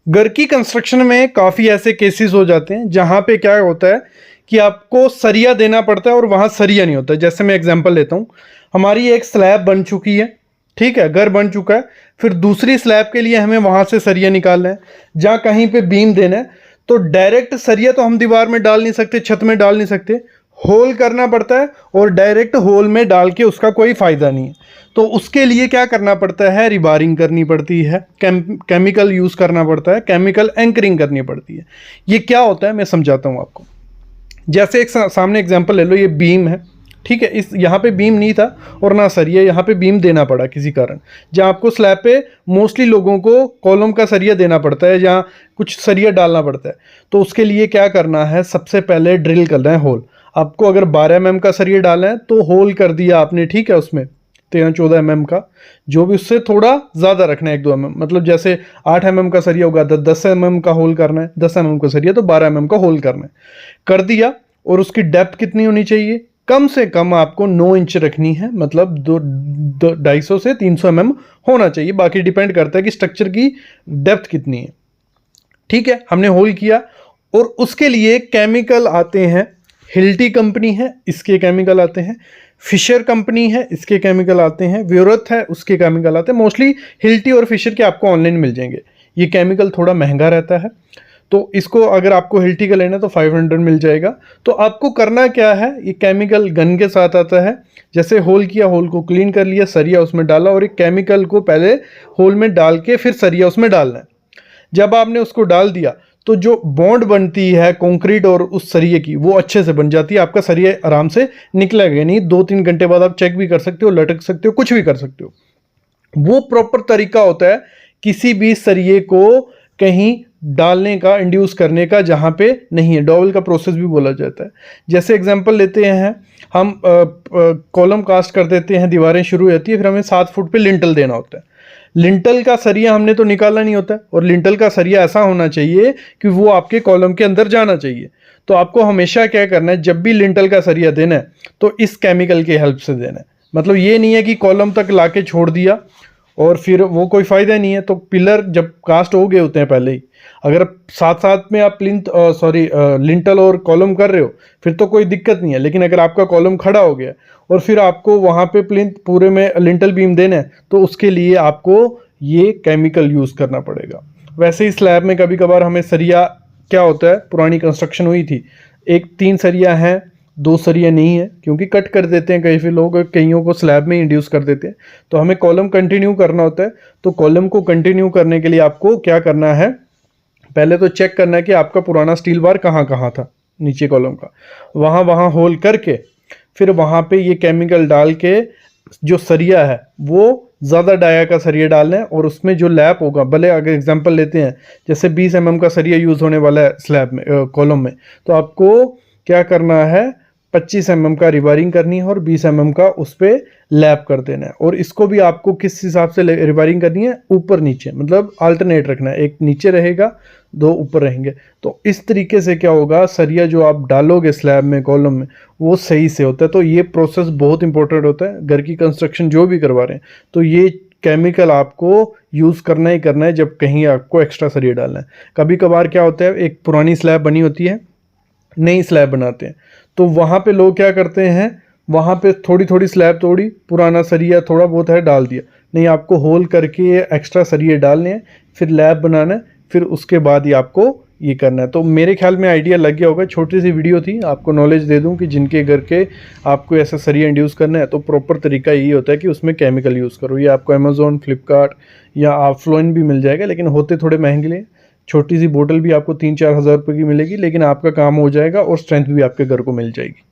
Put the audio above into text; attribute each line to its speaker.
Speaker 1: घर की कंस्ट्रक्शन में काफ़ी ऐसे केसेस हो जाते हैं जहाँ पे क्या होता है कि आपको सरिया देना पड़ता है और वहाँ सरिया नहीं होता। जैसे मैं एग्जांपल लेता हूँ, हमारी एक स्लैब बन चुकी है, ठीक है, घर बन चुका है, फिर दूसरी स्लैब के लिए हमें वहाँ से सरिया निकालना है, जहाँ कहीं पे बीम देना है, तो डायरेक्ट सरिया तो हम दीवार में डाल नहीं सकते, छत में डाल नहीं सकते, होल करना पड़ता है, और डायरेक्ट होल में डाल के उसका कोई फ़ायदा नहीं है। तो उसके लिए क्या करना पड़ता है, रिबारिंग करनी पड़ती है, केमिकल यूज़ करना पड़ता है, केमिकल एंकरिंग करनी पड़ती है। ये क्या होता है मैं समझाता हूँ आपको। जैसे एक सामने एग्जांपल ले लो, ये बीम है, ठीक है, इस यहाँ पे बीम नहीं था और ना सरिया, यहाँ पे बीम देना पड़ा किसी कारण, जहाँ आपको स्लैब पे मोस्टली लोगों को कॉलम का सरिया देना पड़ता है, जहाँ कुछ सरिया डालना पड़ता है। तो उसके लिए क्या करना है, सबसे पहले ड्रिल करना है होल। आपको अगर 12 mm का सरिया डालना है तो होल कर दिया आपने, ठीक है, उसमें 13-14 mm का, जो भी उससे थोड़ा ज़्यादा रखना है, 1-2 mm, मतलब जैसे 8 mm का सरिया होगा तो 10 mm का होल करना है, 10 mm का सरिया तो 12 mm का होल करना है, कर दिया। और उसकी डेप्थ कितनी होनी चाहिए, कम से कम आपको 9 इंच रखनी है, मतलब 250 से 300 mm होना चाहिए, बाकी डिपेंड करता है कि स्ट्रक्चर की डेप्थ कितनी है। ठीक है, हमने होल किया, और उसके लिए केमिकल आते हैं, हिल्टी कंपनी है इसके केमिकल आते हैं, फिशर कंपनी है इसके केमिकल आते हैं, व्योरथ है उसके केमिकल आते हैं। मोस्टली हिल्टी और फिशर के आपको ऑनलाइन मिल जाएंगे। ये केमिकल थोड़ा महंगा रहता है, तो इसको अगर आपको हिल्टी का लेना है तो 500 मिल जाएगा। तो आपको करना क्या है, ये केमिकल गन के साथ आता है। जैसे होल किया, होल को क्लीन कर लिया, सरिया उसमें डाला, और एक केमिकल को पहले होल में डाल के फिर सरिया उसमें डालना है। जब आपने उसको डाल दिया तो जो बॉन्ड बनती है कंक्रीट और उस सरिये की, वो अच्छे से बन जाती है, आपका सरिया आराम से निकलेगा नहीं। 2-3 घंटे बाद आप चेक भी कर सकते हो, लटक सकते हो, कुछ भी कर सकते हो। वो प्रॉपर तरीका होता है किसी भी सरिये को कहीं डालने का, इंड्यूस करने का, जहां पे नहीं है। डॉवल का प्रोसेस भी बोला जाता है। जैसे एग्जांपल लेते हैं, हम कॉलम कास्ट कर देते हैं, दीवारें शुरू होती है, फिर हमें 7 फुट पे लिंटल देना होता है। लिंटल का सरिया हमने तो निकालना नहीं होता है, और लिंटल का सरिया ऐसा होना चाहिए कि वो आपके कॉलम के अंदर जाना चाहिए। तो आपको हमेशा क्या करना है, जब भी लिंटल का सरिया देना है तो इस केमिकल की हेल्प से देना है। मतलब ये नहीं है कि कॉलम तक लाके छोड़ दिया और फिर वो कोई फायदा नहीं है। तो पिलर जब कास्ट हो गए होते हैं पहले ही, अगर साथ साथ में आप लिंटल और कॉलम कर रहे हो फिर तो कोई दिक्कत नहीं है। लेकिन अगर आपका कॉलम खड़ा हो गया और फिर आपको वहाँ पे प्लिंथ पूरे में लिंटल बीम देना है, तो उसके लिए आपको ये केमिकल यूज़ करना पड़ेगा। वैसे ही स्लैब में कभी कभार हमें सरिया, क्या होता है, पुरानी कंस्ट्रक्शन हुई थी, 3 सरिया हैं, 2 सरिया नहीं है, क्योंकि कट कर देते हैं कई फिर लोग, कईयों को स्लैब में इंड्यूस कर देते हैं। तो हमें कॉलम कंटिन्यू करना होता है। तो कॉलम को कंटिन्यू करने के लिए आपको क्या करना है, पहले तो चेक करना है कि आपका पुराना स्टील बार कहाँ कहाँ था, नीचे कॉलम का, वहाँ वहाँ होल करके फिर वहाँ पे ये केमिकल डाल के जो सरिया है वो ज़्यादा डाया का सरिया डालना है, और उसमें जो लैप होगा, भले अगर एग्जांपल लेते हैं जैसे 20 mm का सरिया यूज़ होने वाला है स्लैब में, कॉलम में, तो आपको क्या करना है, 25 mm का रिवायरिंग करनी है और 20 mm का उस पर लैप कर देना है। और इसको भी आपको किस हिसाब से रिवायरिंग करनी है, ऊपर नीचे, मतलब अल्टरनेट रखना है, एक नीचे रहेगा, 2 ऊपर रहेंगे। तो इस तरीके से क्या होगा, सरिया जो आप डालोगे स्लैब में, कॉलम में, वो सही से होता है। तो ये प्रोसेस बहुत इंपॉर्टेंट होता है घर की कंस्ट्रक्शन जो भी करवा रहे हैं। तो ये केमिकल आपको यूज़ करना ही करना है जब कहीं आपको एक्स्ट्रा सरिया डालना है। कभी कभार क्या होता है, एक पुरानी स्लैब बनी होती है, नई स्लैब बनाते हैं, तो वहाँ पे लोग क्या करते हैं, वहाँ पे थोड़ी थोड़ी स्लैब तोड़ी, पुराना सरिया थोड़ा बहुत है डाल दिया। नहीं, आपको होल करके एक्स्ट्रा सरिये डालने हैं, फिर लैब बनाना है, फिर उसके बाद ही आपको ये करना है। तो मेरे ख्याल में आइडिया लग गया होगा। छोटी सी वीडियो थी, आपको नॉलेज दे दूं कि जिनके घर के आपको ऐसा सरिया इंड्यूस करना है तो प्रॉपर तरीका यही होता है कि उसमें केमिकल यूज़ करो। ये आपको अमेज़ॉन, फ्लिपकार्ट या ऑफलाइन भी मिल जाएगा, लेकिन होते थोड़े महंगे लिए। छोटी सी बोतल भी आपको 3-4 हज़ार रुपये की मिलेगी, लेकिन आपका काम हो जाएगा और स्ट्रेंथ भी आपके घर को मिल जाएगी।